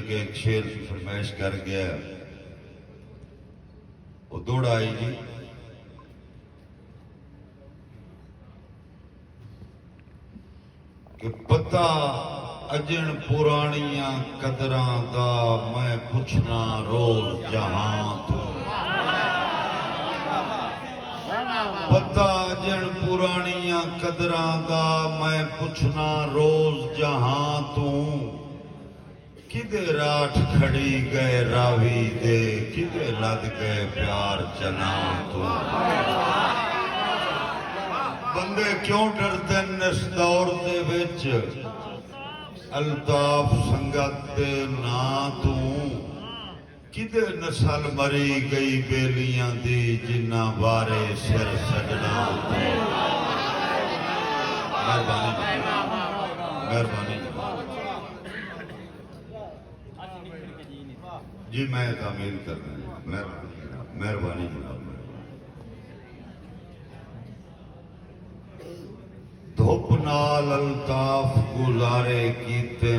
लगे एक शेर की फरमाइश कर गया, वो दौड़ आई जी कि पता अजन पुरानिया कदरां दा मैं पुछना रोज जहां तो। पता अजन पुरानिया कदरां दा मैं पुछना रोज जहां तू। किदे राठ खड़ी गए रावी दे, किदे लद गए प्यार चना तू। बंदे क्यों डरते इस दौर दे विच, अल्ताफ संगत दे ना तू। किदे नस्ल मरी गई बेलियां दी, जिन्ना बारे सिर सजना तू। मेहरबानी जी, मैं तामील कर रहा हूं। मेहरबानी जनाब। धुप नाल अल्ताफ गुजारे कीते,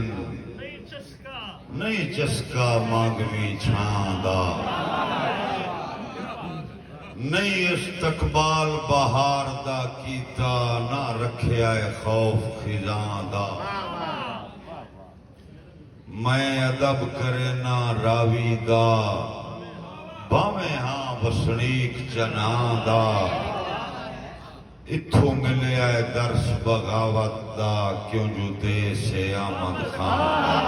नहीं चस्का मांगवी छां दा। नहीं इस्तकबाल बहार दा कीता, ना रखिया खौफ खिजां दा। मैं अदब करे ना रावी दा, भावें हां वसनीक चना दा। इत्थों मिले आए दर्श बगावत दा, क्यों जुते से आमद खान दा।